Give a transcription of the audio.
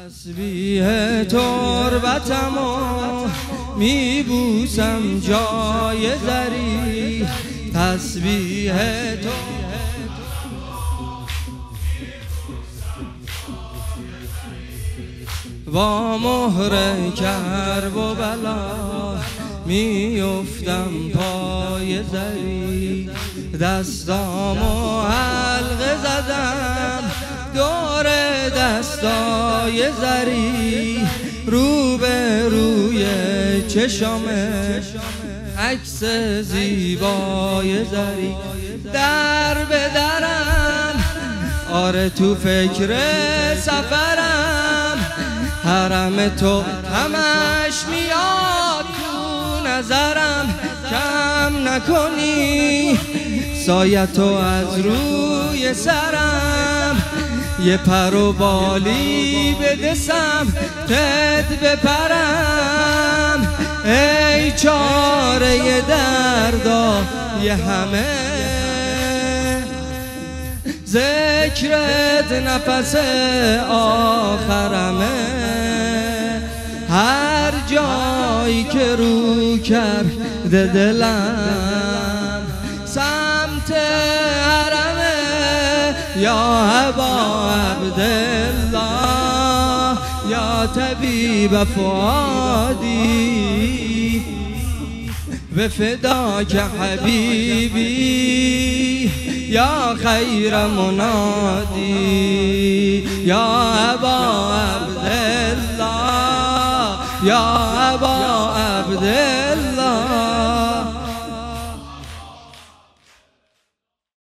تسبیح تربتمو میبوسم جای زری، تسبیح با مهر کرب و بلا میافتم پای زری، دستامو حلقه زدم دور دستای زری، رو به روی چشمه عکس زیبای زری، در به درم آره تو فکر سفرم، حرم تو همش میاد تو نظرم، کم نکنی سایتو از روی سرم، یه پر و بالی بدسم تد بپرم، ای چاره دردا یه همه ذکرت نفس آخرمه، هر جایی که رو کرده دلم سمت حرمه، یا ابا عبدالله یا طبیب فؤادی به فداک حبیبی یا خیر منادی، یا ابا عبدالله یا ابا عبدالله